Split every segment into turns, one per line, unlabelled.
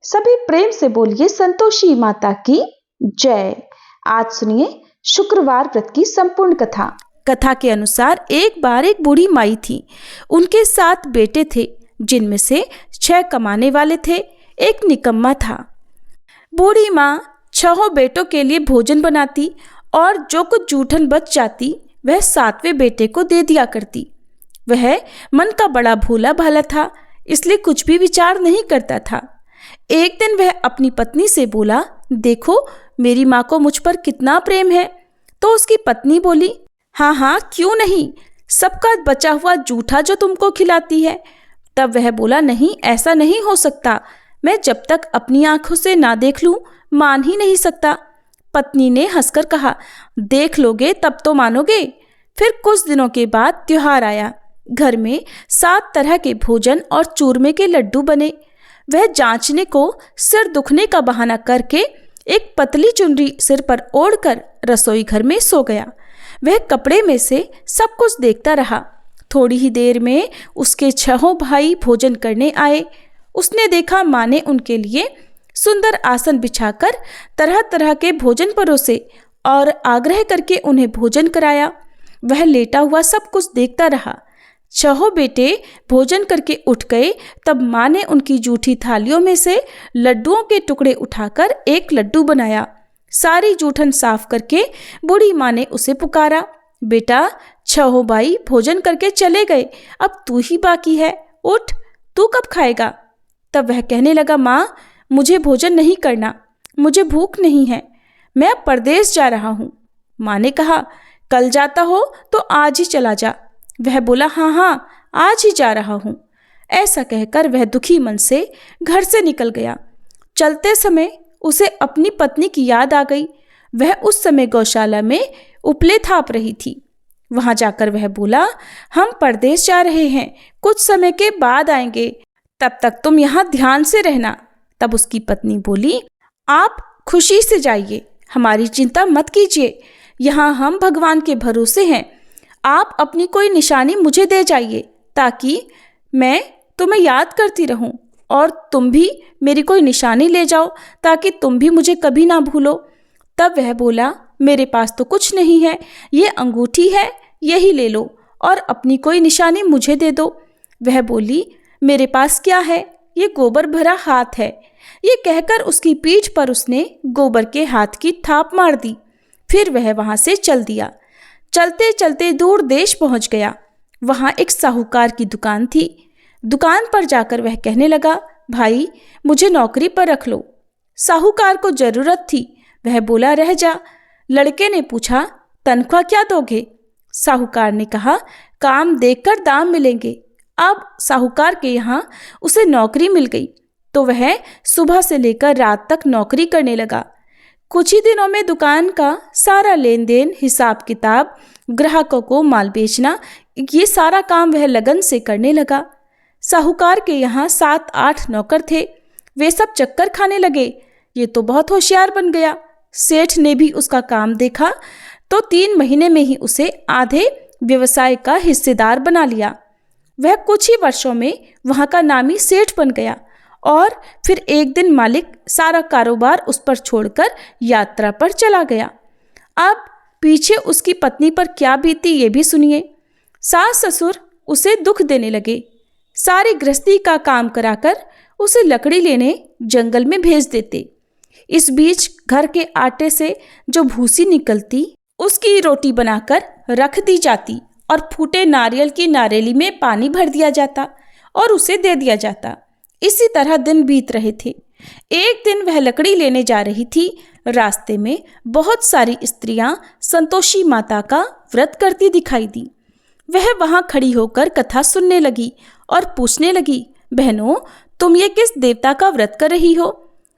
सभी प्रेम से बोलिए संतोषी माता की जय। आज सुनिए शुक्रवार व्रत की संपूर्ण कथा।
कथा के अनुसार एक बार एक बूढ़ी माई थी। उनके 7 बेटे थे, जिनमें से 6 कमाने वाले थे, एक निकम्मा था। बूढ़ी माँ 6 बेटों के लिए भोजन बनाती और जो कुछ जूठन बच जाती वह 7वें बेटे को दे दिया करती। वह मन का बड़ा भोला भाला था, इसलिए कुछ भी विचार नहीं करता था। एक दिन वह अपनी पत्नी से बोला, देखो मेरी माँ को मुझ पर कितना प्रेम है। तो उसकी पत्नी बोली, हाँ हाँ क्यों नहीं, सबका बचा हुआ जूठा जो तुमको खिलाती है। तब वह बोला, नहीं ऐसा नहीं हो सकता, मैं जब तक अपनी आंखों से ना देख लूं मान ही नहीं सकता। पत्नी ने हंसकर कहा, देख लोगे तब तो मानोगे। फिर कुछ दिनों के बाद त्योहार आया। घर में 7 तरह के भोजन और चूरमे के लड्डू बने। वह जांचने को सिर दुखने का बहाना करके एक पतली चुनरी सिर पर ओढ़कर रसोई घर में सो गया। वह कपड़े में से सब कुछ देखता रहा। थोड़ी ही देर में उसके 6 भाई भोजन करने आए। उसने देखा माँ ने उनके लिए सुंदर आसन बिछाकर तरह तरह के भोजन परोसे और आग्रह करके उन्हें भोजन कराया। वह लेटा हुआ सब कुछ देखता रहा। 6 बेटे भोजन करके उठ गए। तब माँ ने उनकी जूठी थालियों में से लड्डुओं के टुकड़े उठाकर एक लड्डू बनाया। सारी जूठन साफ करके बूढ़ी माँ ने उसे पुकारा, बेटा 6 भाई भोजन करके चले गए, अब तू ही बाकी है, उठ, तू कब खाएगा। तब वह कहने लगा, माँ मुझे भोजन नहीं करना, मुझे भूख नहीं है, मैं अब परदेश जा रहा हूँ। माँ ने कहा, कल जाता हो तो आज ही चला जा। वह बोला, हाँ हाँ आज ही जा रहा हूँ। ऐसा कहकर वह दुखी मन से घर से निकल गया। चलते समय उसे अपनी पत्नी की याद आ गई। वह उस समय गौशाला में उपले थाप रही थी। वहां जाकर वह बोला, हम परदेश जा रहे हैं, कुछ समय के बाद आएंगे, तब तक तुम यहाँ ध्यान से रहना। तब उसकी पत्नी बोली, आप खुशी से जाइए, हमारी चिंता मत कीजिए, यहाँ हम भगवान के भरोसे हैं। आप अपनी कोई निशानी मुझे दे जाइए ताकि मैं तुम्हें याद करती रहूं, और तुम भी मेरी कोई निशानी ले जाओ ताकि तुम भी मुझे कभी ना भूलो। तब वह बोला, मेरे पास तो कुछ नहीं है, ये अंगूठी है, यही ले लो और अपनी कोई निशानी मुझे दे दो। वह बोली, मेरे पास क्या है, ये गोबर भरा हाथ है। ये कहकर उसकी पीठ पर उसने गोबर के हाथ की थाप मार दी। फिर वह वहां से चल दिया। चलते चलते दूर देश पहुंच गया। वहां एक साहूकार की दुकान थी। दुकान पर जाकर वह कहने लगा, भाई मुझे नौकरी पर रख लो। साहूकार को जरूरत थी। वह बोला, रह जा। लड़के ने पूछा, तनख्वाह क्या दोगे। साहूकार ने कहा, काम देखकर दाम मिलेंगे। अब साहूकार के यहाँ उसे नौकरी मिल गई तो वह सुबह से लेकर रात तक नौकरी करने लगा। कुछ ही दिनों में दुकान का सारा लेन देन, हिसाब किताब, ग्राहकों को माल बेचना, ये सारा काम वह लगन से करने लगा। साहूकार के यहाँ 7-8 नौकर थे। वे सब चक्कर खाने लगे। ये तो बहुत होशियार बन गया। सेठ ने भी उसका काम देखा तो 3 महीने में ही उसे आधे व्यवसाय का हिस्सेदार बना लिया। वह कुछ ही वर्षों में वहाँ का नामी सेठ बन गया। और फिर एक दिन मालिक सारा कारोबार उस पर छोड़कर यात्रा पर चला गया। अब पीछे उसकी पत्नी पर क्या बीती ये भी सुनिए। सास ससुर उसे दुख देने लगे। सारी गृहस्थी का काम कराकर उसे लकड़ी लेने जंगल में भेज देते। इस बीच घर के आटे से जो भूसी निकलती उसकी रोटी बनाकर रख दी जाती और फूटे नारियल की नारेली में पानी भर दिया जाता और उसे दे दिया जाता। इसी तरह दिन बीत रहे थे। एक दिन वह लकड़ी लेने जा रही थी। रास्ते में बहुत सारी स्त्रियां संतोषी माता का व्रत करती दिखाई दी। वह वहां खड़ी होकर कथा सुनने लगी और पूछने लगी, बहनों तुम ये किस देवता का व्रत कर रही हो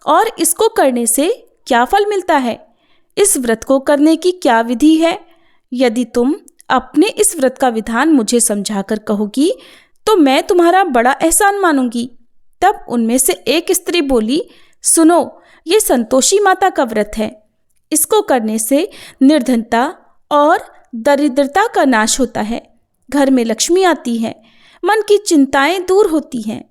और इसको करने से क्या फल मिलता है? इस व्रत को करने की क्या विधि है? यदि तुम अपने इस व्रत का विधान मुझे समझाकर कहोगी तो मैं तुम्हारा बड़ा एहसान मानूंगी। तब उनमें से एक स्त्री बोली, सुनो, ये संतोषी माता का व्रत है। इसको करने से निर्धनता और दरिद्रता का नाश होता है, घर में लक्ष्मी आती है, मन की चिंताएं दूर होती हैं,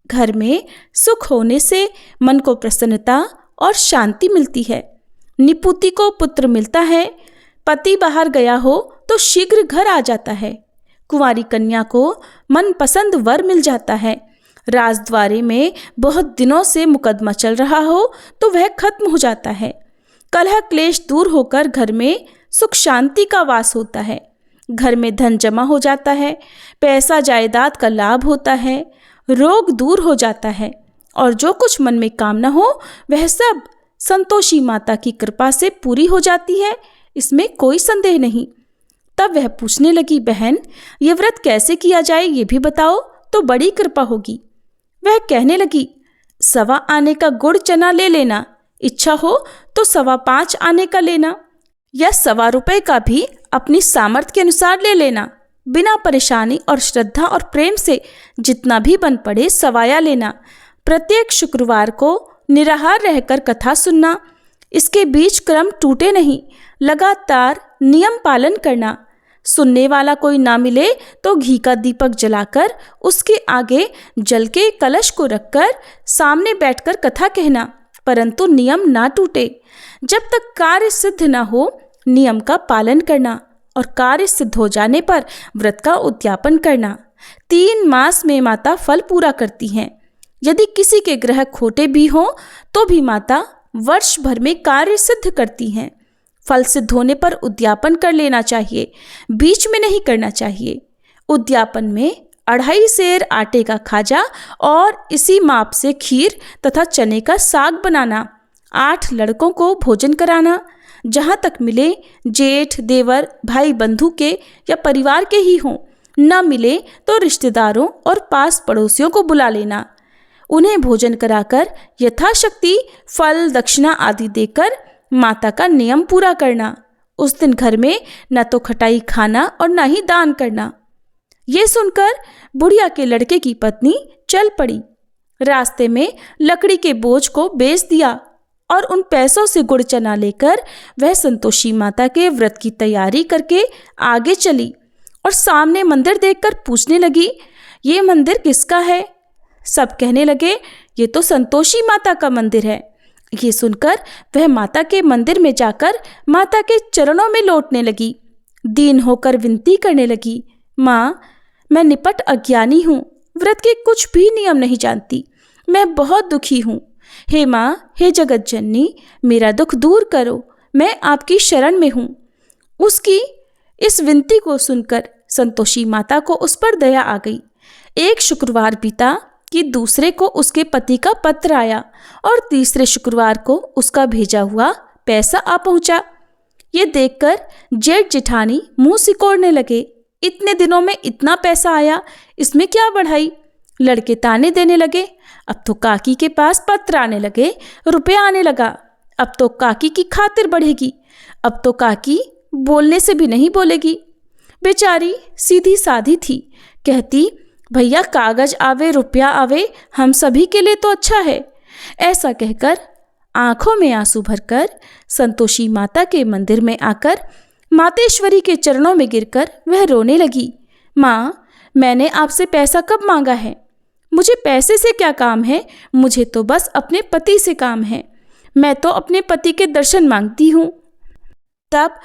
घर में सुख होने से मन को प्रसन्नता और शांति मिलती है। निपुति को पुत्र मिलता है। पति बाहर गया हो तो शीघ्र घर आ जाता है। कुंवारी कन्या को मनपसंद वर मिल जाता है। राजद्वारे में बहुत दिनों से मुकदमा चल रहा हो तो वह खत्म हो जाता है। कलह क्लेश दूर होकर घर में सुख शांति का वास होता है। घर में धन जमा हो जाता है। पैसा जायदाद का लाभ होता है। रोग दूर हो जाता है और जो कुछ मन में कामना हो वह सब संतोषी माता की कृपा से पूरी हो जाती है, इसमें कोई संदेह नहीं। तब वह पूछने लगी, बहन ये व्रत कैसे किया जाए ये भी बताओ तो बड़ी कृपा होगी। वह कहने लगी, 1.25 आने का गुड़ चना ले लेना, इच्छा हो तो 5.25 आने का लेना, या 1.25 रुपये का भी अपनी सामर्थ्य के अनुसार ले लेना। बिना परेशानी और श्रद्धा और प्रेम से जितना भी बन पड़े सवाया लेना। प्रत्येक शुक्रवार को निराहार रहकर कथा सुनना। इसके बीच क्रम टूटे नहीं, लगातार नियम पालन करना। सुनने वाला कोई ना मिले तो घी का दीपक जलाकर उसके आगे जल के कलश को रखकर सामने बैठकर कथा कहना, परंतु नियम ना टूटे। जब तक कार्य सिद्ध ना हो नियम का पालन करना और कार्य सिद्ध हो जाने पर व्रत का उद्यापन करना। 3 मास में माता फल पूरा करती हैं। यदि किसी के ग्रह खोटे भी हों तो भी माता वर्ष भर में कार्य सिद्ध करती हैं। फल सिद्ध होने पर उद्यापन कर लेना चाहिए, बीच में नहीं करना चाहिए। उद्यापन में 2.5 सेर आटे का खाजा और इसी माप से खीर तथा चने का साग बनाना। 8 लड़कों को भोजन कराना। जहाँ तक मिले जेठ देवर भाई बंधु के या परिवार के ही हों, न मिले तो रिश्तेदारों और पास पड़ोसियों को बुला लेना। उन्हें भोजन कराकर यथाशक्ति फल दक्षिणा आदि देकर माता का नियम पूरा करना। उस दिन घर में न तो खटाई खाना और न ही दान करना। ये सुनकर बुढ़िया के लड़के की पत्नी चल पड़ी। रास्ते में लकड़ी के बोझ को बेच दिया और उन पैसों से गुड़ चना लेकर वह संतोषी माता के व्रत की तैयारी करके आगे चली और सामने मंदिर देखकर पूछने लगी, ये मंदिर किसका है? सब कहने लगे, ये तो संतोषी माता का मंदिर है। ये सुनकर वह माता के मंदिर में जाकर माता के चरणों में लौटने लगी। दीन होकर विनती करने लगी, माँ मैं निपट अज्ञानी हूँ, व्रत के कुछ भी नियम नहीं जानती, मैं बहुत दुखी हूँ। हे माँ, हे जगत जननी, मेरा दुख दूर करो, मैं आपकी शरण में हूँ। उसकी इस विनती को सुनकर संतोषी माता को उस पर दया आ गई। एक शुक्रवार बीता कि दूसरे को उसके पति का पत्र आया और तीसरे शुक्रवार को उसका भेजा हुआ पैसा आ पहुंचा। ये देखकर जेठ जेठानी मुंह सिकोड़ने लगे, इतने दिनों में इतना पैसा आया, इसमें क्या बढ़ाई? लड़के ताने देने लगे, अब तो काकी के पास पत्र आने लगे, रुपया आने लगा, अब तो काकी की खातिर बढ़ेगी, अब तो काकी बोलने से भी नहीं बोलेगी। बेचारी सीधी साधी थी, कहती भैया कागज आवे रुपया आवे, हम सभी के लिए तो अच्छा है। ऐसा कहकर आंखों में आंसू भरकर संतोषी माता के मंदिर में आकर मातेश्वरी के चरणों में गिरकर वह रोने लगी। माँ, मैंने आपसे पैसा कब मांगा है? मुझे पैसे से क्या काम है? मुझे तो बस अपने पति से काम है। मैं तो अपने पति के दर्शन मांगती हूँ। तब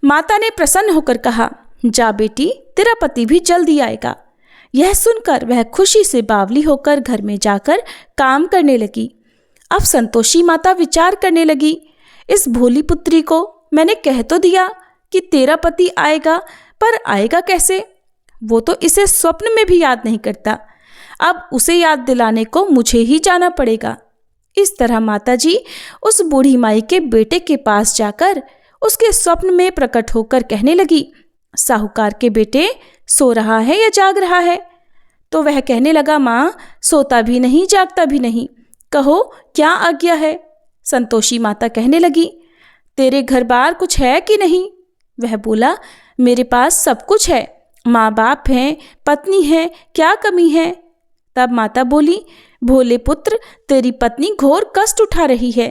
माता ने प्रसन्न होकर कहा, जा बेटी, तेरा पति भी जल्दी आएगा। यह सुनकर वह खुशी से बावली होकर घर में जाकर काम करने लगी। अब संतोषी माता विचार करने लगी, इस भोली पुत्री को मैंने कह तो दिया कि तेरा पति आएगा, पर आएगा कैसे? वो तो इसे स्वप्न में भी याद नहीं करता। अब उसे याद दिलाने को मुझे ही जाना पड़ेगा। इस तरह माताजी उस बूढ़ी माई के बेटे के पास जाकर उसके स्वप्न में प्रकट होकर कहने लगी, साहूकार के बेटे सो रहा है या जाग रहा है? तो वह कहने लगा, माँ सोता भी नहीं जागता भी नहीं, कहो क्या आज्ञा है? संतोषी माता कहने लगी, तेरे घर बार कुछ है कि नहीं? वह बोला, मेरे पास सब कुछ है, माँ बाप हैं, पत्नी है, क्या कमी है? तब माता बोली, भोले पुत्र, तेरी पत्नी घोर कष्ट उठा रही है,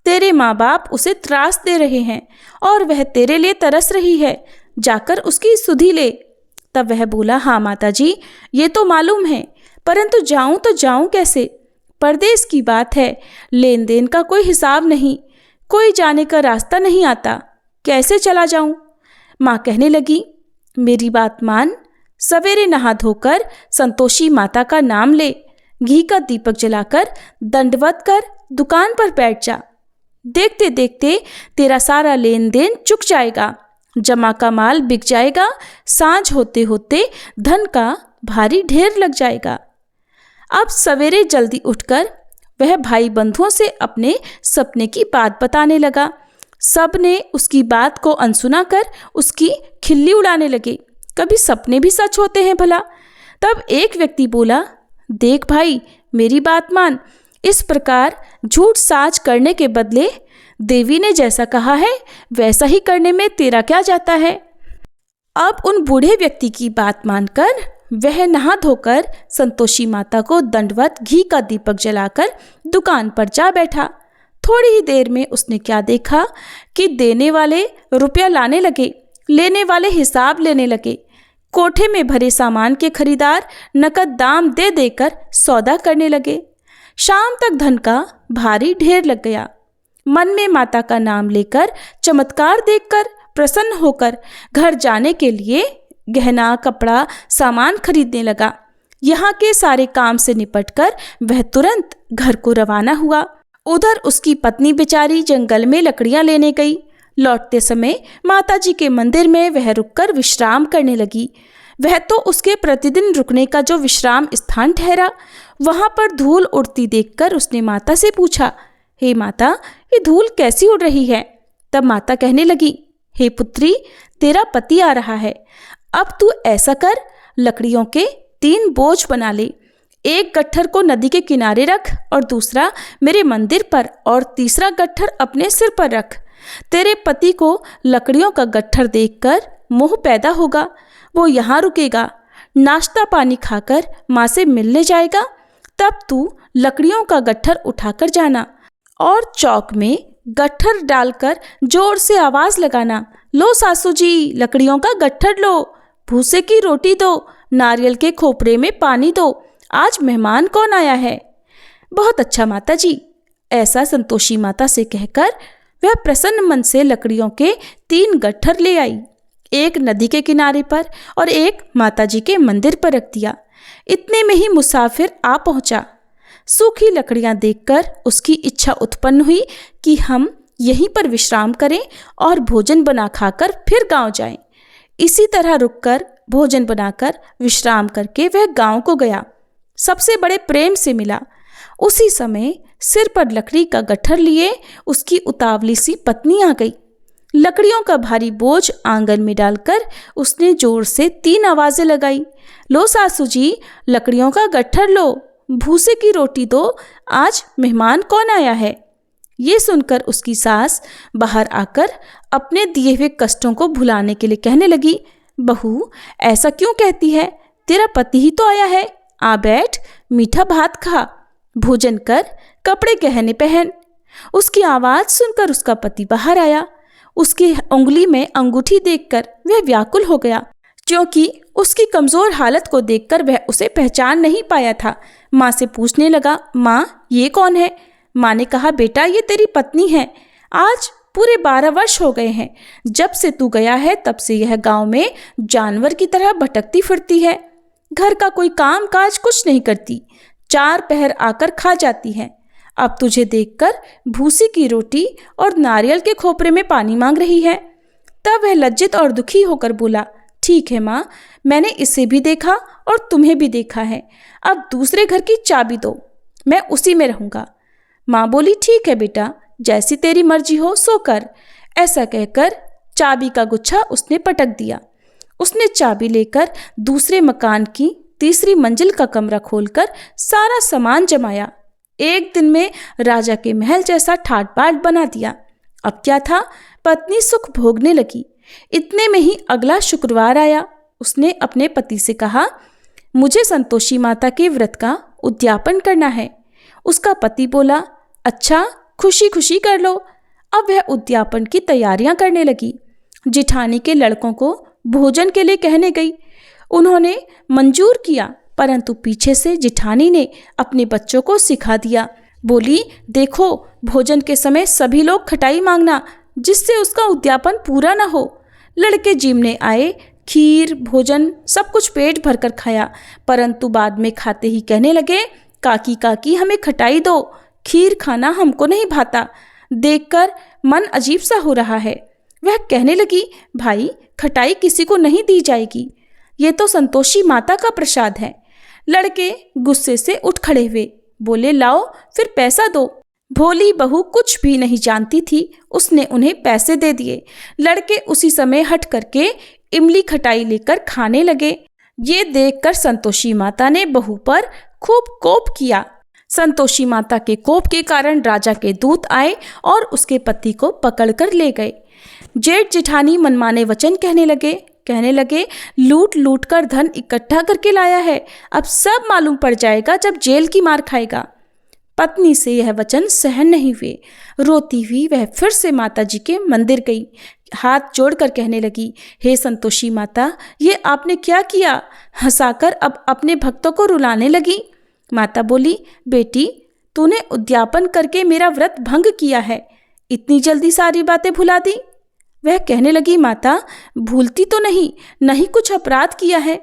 तेरे माँ बाप उसे त्रास दे रहे हैं और वह तेरे लिए तरस रही है, जाकर उसकी सुधि ले। तब वह बोला, हाँ माताजी, ये तो मालूम है, परंतु जाऊं तो जाऊं कैसे? परदेश की बात है, लेन देन का कोई हिसाब नहीं, कोई जाने का रास्ता नहीं आता, कैसे चला जाऊं? माँ कहने लगी, मेरी बात मान, सवेरे नहा धोकर संतोषी माता का नाम ले, घी का दीपक जलाकर दंडवत कर दुकान पर बैठ जा। देखते देखते तेरा सारा लेन देन चुक जाएगा, जमा का माल बिक जाएगा, सांझ होते होते धन का भारी ढेर लग जाएगा। अब सवेरे जल्दी उठकर वह भाई बंधुओं से अपने सपने की बात बताने लगा। सब ने उसकी बात को अनसुना कर उसकी खिल्ली उड़ाने लगे। कभी सपने भी सच होते हैं भला? तब एक व्यक्ति बोला, देख भाई, मेरी बात मान, इस प्रकार झूठ साज करने के बदले देवी ने जैसा कहा है वैसा ही करने में तेरा क्या जाता है? अब उन बूढ़े व्यक्ति की बात मानकर वह नहा धोकर संतोषी माता को दंडवत घी का दीपक जलाकर दुकान पर जा बैठा। थोड़ी ही देर में उसने क्या देखा कि देने वाले रुपया लाने लगे, लेने वाले हिसाब लेने लगे। कोठे में भरे सामान के खरीदार नकद दाम दे देकर सौदा करने लगे। शाम तक धन का भारी ढेर लग गया। मन में माता का नाम लेकर, चमत्कार देखकर प्रसन्न होकर घर जाने के लिए गहना, कपड़ा, सामान खरीदने लगा। यहाँ के सारे काम से निपटकर वह तुरंत घर को रवाना हुआ। उधर उसकी पत्नी बेचारी जंगल में लकड़ियां लेने गई। लौटते समय माताजी के मंदिर में वह रुककर विश्राम करने लगी। वह तो उसके प्रतिदिन रुकने का जो विश्राम स्थान ठहरा। वहां पर धूल उड़ती देखकर उसने माता से पूछा, हे माता, ये धूल कैसी उड़ रही है? तब माता कहने लगी, हे पुत्री, तेरा पति आ रहा है। अब तू ऐसा कर, लकड़ियों के 3 बोझ बना ले। एक गट्ठर को नदी के किनारे रख और दूसरा मेरे मंदिर पर और तीसरा गट्ठर अपने सिर पर रख। तेरे पति को लकड़ियों का गट्ठर देखकर मोह पैदा होगा। वो यहाँ रुकेगा, नाश्ता पानी खाकर माँ से मिलने जाएगा। तब तू लकड़ियों का गट्ठर उठाकर जाना और चौक में गट्ठर डालकर जोर से आवाज लगाना, लो सासू जी, लकड़ियों का गट्ठर लो, भूसे की रोटी दो, नारियल के खोपड़े में पानी दो, आज मेहमान कौन आया है? बहुत अच्छा माता जी। ऐसा संतोषी माता से कहकर वह प्रसन्न मन से लकड़ियों के 3 गट्ठर ले आई। एक नदी के किनारे पर और एक माताजी के मंदिर पर रख दिया। इतने में ही मुसाफिर आ पहुंचा। सूखी लकड़ियां देखकर उसकी इच्छा उत्पन्न हुई कि हम यहीं पर विश्राम करें और भोजन बना खाकर फिर गांव जाएं। इसी तरह रुककर भोजन बनाकर विश्राम करके वह गांव को गया। सबसे बड़े प्रेम से मिला। उसी समय सिर पर लकड़ी का गट्ठर लिए उसकी उतावली सी पत्नी आ गई। लकड़ियों का भारी बोझ आंगन में डालकर उसने जोर से 3 आवाजें लगाई, लो सासू जी, लकड़ियों का गट्ठर लो, भूसे की रोटी दो, आज मेहमान कौन आया है? ये सुनकर उसकी सास बाहर आकर अपने दिए हुए कष्टों को भुलाने के लिए कहने लगी, बहू, ऐसा क्यों कहती है? तेरा पति ही तो आया है। आ बैठ, मीठा भात खा, भोजन कर, कपड़े गहने पहन। उसकी आवाज सुनकर उसका पति बाहर आया। उसकी उंगली में अंगूठी देखकर वह व्याकुल हो गया, क्योंकि उसकी कमजोर हालत को देखकर वह उसे पहचान नहीं पाया था। माँ से पूछने लगा, माँ, ये कौन है? माँ ने कहा, बेटा, ये तेरी पत्नी है। आज पूरे 12 वर्ष हो गए हैं जब से तू गया है, तब से यह गांव में जानवर की तरह भटकती फिरती है। घर का कोई काम काज कुछ नहीं करती, 4 पहर आकर खा जाती है। अब तुझे देखकर भूसी की रोटी और नारियल के खोपरे में पानी मांग रही है। तब वह लज्जित और दुखी होकर बोला, ठीक है माँ, मैंने इसे भी देखा और तुम्हें भी देखा है। अब दूसरे घर की चाबी दो, मैं उसी में रहूँगा। माँ बोली, ठीक है बेटा, जैसी तेरी मर्जी हो सो कर। ऐसा कहकर चाबी का गुच्छा उसने पटक दिया। उसने चाबी लेकर दूसरे मकान की 3री मंजिल का कमरा खोलकर सारा सामान जमाया। एक दिन में राजा के महल जैसा ठाट बाट बना दिया। अब क्या था, पत्नी सुख भोगने लगी। इतने में ही अगला शुक्रवार आया। उसने अपने पति से कहा, मुझे संतोषी माता के व्रत का उद्यापन करना है। उसका पति बोला, अच्छा, खुशी खुशी कर लो। अब वह उद्यापन की तैयारियां करने लगी। जिठानी के लड़कों को भोजन के लिए कहने गई। उन्होंने मंजूर किया, परंतु पीछे से जिठानी ने अपने बच्चों को सिखा दिया। बोली, देखो, भोजन के समय सभी लोग खटाई मांगना, जिससे उसका उद्यापन पूरा न हो। लड़के जिमने आए, खीर भोजन सब कुछ पेट भरकर खाया, परंतु बाद में खाते ही कहने लगे, काकी काकी हमें खटाई दो, खीर खाना हमको नहीं भाता, देखकर मन अजीब सा हो रहा है। वह कहने लगी, भाई खटाई किसी को नहीं दी जाएगी, ये तो संतोषी माता का प्रसाद है। लड़के गुस्से से उठ खड़े हुए, बोले, लाओ फिर पैसा दो। भोली बहू कुछ भी नहीं जानती थी, उसने उन्हें पैसे दे दिए। लड़के उसी समय हट करके इमली खटाई लेकर खाने लगे। ये देखकर संतोषी माता ने बहू पर खूब कोप किया। संतोषी माता के कोप के कारण राजा के दूत आए और उसके पति को पकड़कर ले गए। जेठ जिठानी मनमाने वचन कहने लगे, लूट लूट कर धन इकट्ठा करके लाया है, अब सब मालूम पड़ जाएगा जब जेल की मार खाएगा। पत्नी से यह वचन सहन नहीं हुए। रोती हुई वह फिर से माता जी के मंदिर गई, हाथ जोड़कर कहने लगी, हे संतोषी माता, ये आपने क्या किया? हंसाकर अब अपने भक्तों को रुलाने लगी। माता बोली, बेटी, तूने उद्यापन करके मेरा व्रत भंग किया है, इतनी जल्दी सारी बातें भुला दी। वह कहने लगी, माता, भूलती तो नहीं कुछ अपराध किया है।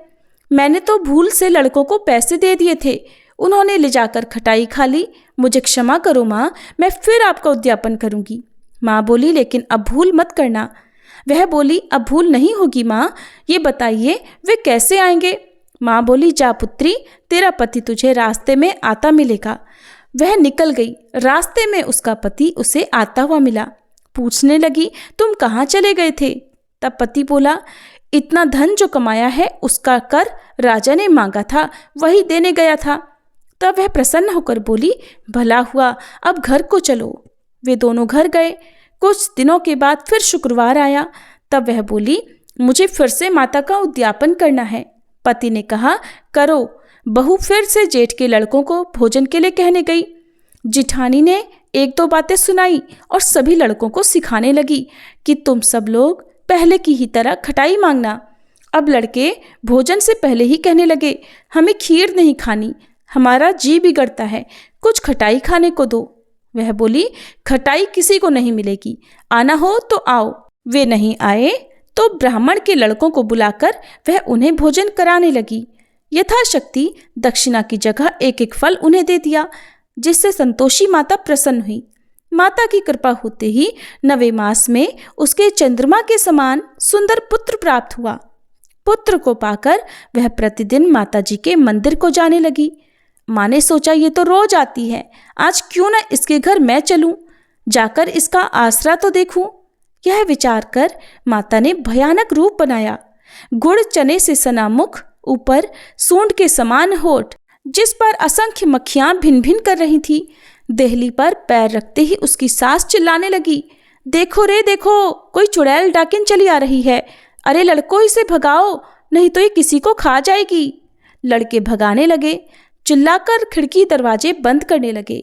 मैंने तो भूल से लड़कों को पैसे दे दिए थे, उन्होंने ले जाकर खटाई खा ली। मुझे क्षमा करो माँ, मैं फिर आपका उद्यापन करूंगी। माँ बोली, लेकिन अब भूल मत करना। वह बोली, अब भूल नहीं होगी माँ, ये बताइए वे कैसे आएंगे? माँ बोली, जा पुत्री, तेरा पति तुझे रास्ते में आता मिलेगा। वह निकल गई। रास्ते में उसका पति उसे आता हुआ मिला। पूछने लगी, तुम कहाँ चले गए थे? तब पति बोला, इतना धन जो कमाया है उसका कर राजा ने मांगा था, वही देने गया था। तब वह प्रसन्न होकर बोली, भला हुआ, अब घर को चलो। वे दोनों घर गए। कुछ दिनों के बाद फिर शुक्रवार आया। तब वह बोली, मुझे फिर से माता का उद्यापन करना है। पति ने कहा, करो। बहू फिर से जेठ के लड़कों को भोजन के लिए कहने गई। जिठानी ने एक दो बातें सुनाई और सभी लड़कों को सिखाने लगी कि तुम सब लोग पहले की ही तरह खटाई मांगना। अब लड़के भोजन से पहले ही कहने लगे, हमें खीर नहीं खानी, हमारा जी बिगड़ता है, कुछ खटाई खाने को दो। वह बोली, खटाई किसी को नहीं मिलेगी, आना हो तो आओ। वे नहीं आए तो ब्राह्मण के लड़कों को बुलाकर वह उन्हें भोजन कराने लगी। यथाशक्ति दक्षिणा की जगह एक एक फल उन्हें दे दिया, जिससे संतोषी माता प्रसन्न हुई। माता की कृपा होते ही 9वें मास में उसके चंद्रमा के समान सुंदर पुत्र प्राप्त हुआ। पुत्र को पाकर वह प्रतिदिन माता जी के मंदिर को जाने लगी। माँ ने सोचा, ये तो रोज आती है, आज क्यों न इसके घर मैं चलूं, जाकर इसका आसरा तो देखूं। यह विचार कर माता ने भयानक रूप बनाया। गुड़ चने से सना मुख, ऊपर सूंड के समान होठ, जिस पर असंख्य मक्खियां भिन भिन कर रही थी। देहली पर पैर रखते ही उसकी सास चिल्लाने लगी, देखो रे देखो, कोई चुड़ैल डाकिन चली आ रही है, अरे लड़कों इसे भगाओ, नहीं तो ये किसी को खा जाएगी। लड़के भगाने लगे, चिल्लाकर खिड़की दरवाजे बंद करने लगे।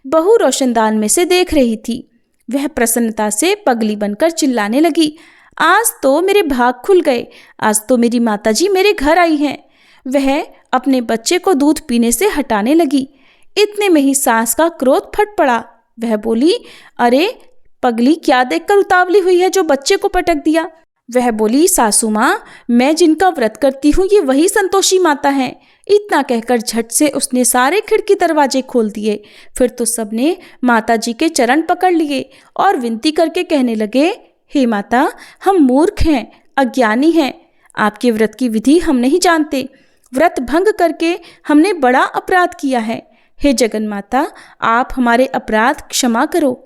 बहू रोशनदान में से देख रही थी। वह प्रसन्नता से पगली बनकर चिल्लाने लगी, आज तो मेरे भाग खुल गए, आज तो मेरी माताजी मेरे घर आई हैं। वह अपने बच्चे को दूध पीने से हटाने लगी। इतने में ही सास का क्रोध फट पड़ा। वह बोली, अरे पगली, क्या देखकर उतावली हुई है जो बच्चे को पटक दिया? वह बोली, सासू माँ, मैं जिनका व्रत करती हूँ ये वही संतोषी माता हैं। इतना कहकर झट से उसने सारे खिड़की दरवाजे खोल दिए। फिर तो सबने माता जी के चरण पकड़ लिए और विनती करके कहने लगे, हे माता, हम मूर्ख हैं, अज्ञानी हैं, आपके व्रत की विधि हम नहीं जानते, व्रत भंग करके हमने बड़ा अपराध किया है। हे जगन माता, आप हमारे अपराध क्षमा करो।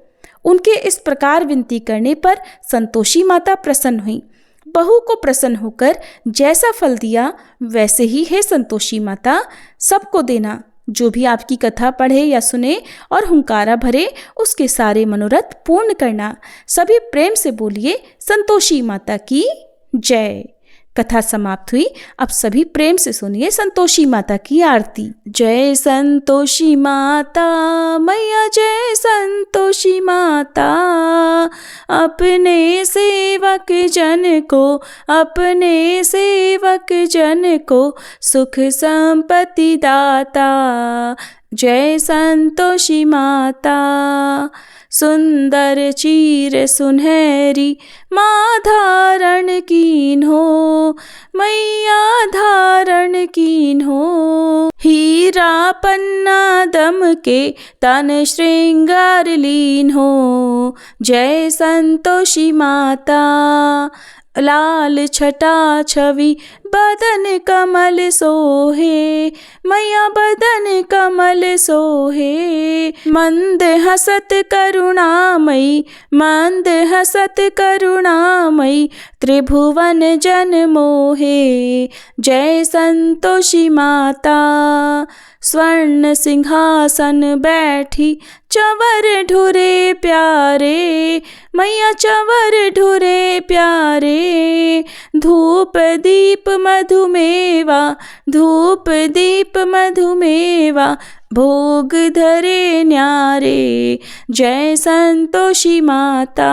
उनके इस प्रकार विनती करने पर संतोषी माता प्रसन्न हुई। बहू को प्रसन्न होकर जैसा फल दिया वैसे ही हे संतोषी माता सबको देना। जो भी आपकी कथा पढ़े या सुने और हुंकारा भरे उसके सारे मनोरथ पूर्ण करना। सभी प्रेम से बोलिए, संतोषी माता की जय। कथा समाप्त हुई। अब सभी प्रेम से सुनिए संतोषी माता की आरती। जय संतोषी माता मैया, जय संतोषी माता, अपने सेवक जन को, अपने सेवक जन को सुख संपत्ति दाता। जय संतोषी माता। सुंदर चीर सुनहरी माँ धारण कीन हो, मैया धारण कीन हो। हीरा पन्ना दम के तन श्रृंगार लीन हो। जय संतोषी माता। लाल छटा छवि बदन कमल सोहे, मैया बदन कमल सोहे। मंद हसत करुणामयी, मंद हसत करुणामयी, त्रिभुवन जन मोहे। जय संतोषी माता। स्वर्ण सिंहासन बैठी चंवर ढुरे प्यारे, मैया चंवर ढुरे प्यारे। धूप दीप मधुमेवा, धूप दीप मधुमेवा, भोग धरे न्यारे। जय संतोषी माता।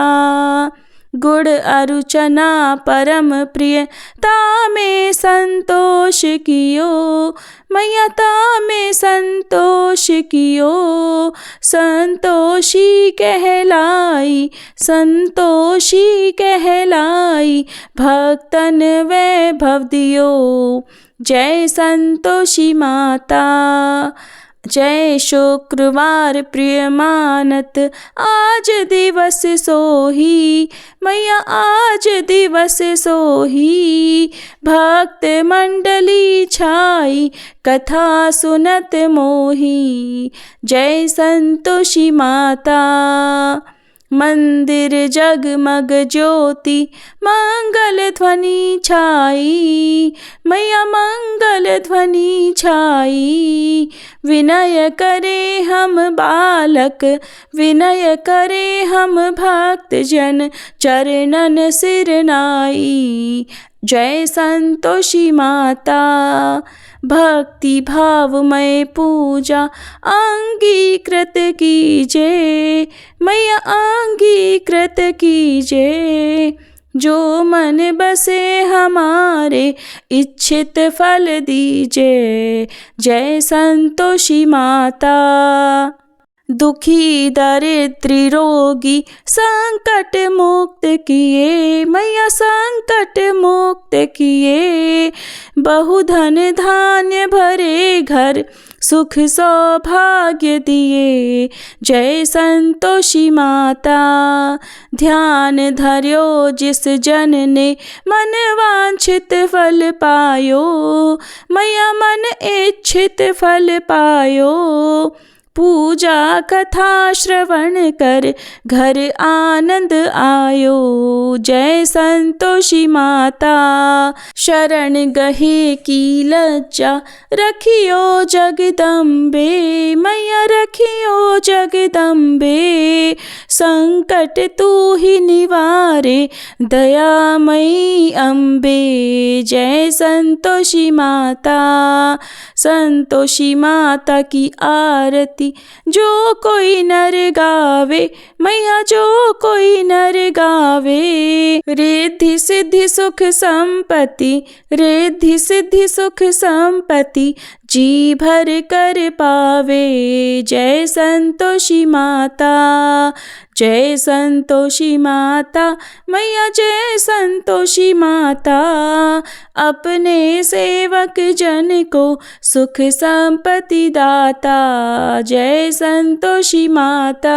गुड़ अरुचना परम प्रिय तामे संतोष कियो, मैया तामे संतोष कियो। संतोषी कहलाई, संतोषी कहलाई, भक्तन वैभव दियो। जय संतोषी माता। जय शुक्रवार प्रिय मानत आज दिवस सोही, मैया आज दिवस सोही। भक्त मंडली छाई कथा सुनत मोही। जय संतोषी माता। मंदिर जगमग ज्योति मंगल ध्वनि छाई, मैया मंगल ध्वनि छाई। विनय करे हम बालक, विनय करे हम भक्त जन, चरणन सिर नाई। जय संतोषी माता। भक्ति भावमय पूजा अंगीकृत कीजे, मैया अंगीकृत कीजे। जो मन बसे हमारे इच्छित फल दीजे। जय संतोषी माता। दुखी दरिद्री रोगी संकट मुक्त किए, मैया संकट मुक्त किए। बहुधन धान्य भरे घर, सुख सौभाग्य दिए। जय संतोषी माता। ध्यान धर्यो जिस जन ने, मन वांछित फल पायो, मैया मन इच्छित फल पायो। पूजा कथा श्रवण कर घर आनंद आयो। जय संतोषी माता। शरण गहे की लज्जा रखियो जगदम्बे, मैया रखियो जगदम्बे। संकट तू ही निवारे दयामयी अम्बे। जय संतोषी माता। संतोषी माता की आरती जो कोई नर गावे, मैया जो कोई नर गावे। रिद्धि सिद्धि सुख संपत्ति, रिद्धि सिद्धि सुख संपत्ति, जी भर कर पावे। जय संतोषी माता। जय संतोषी माता, मैया जय संतोषी माता। अपने सेवक जन को सुख संपत्ति दाता। जय संतोषी माता।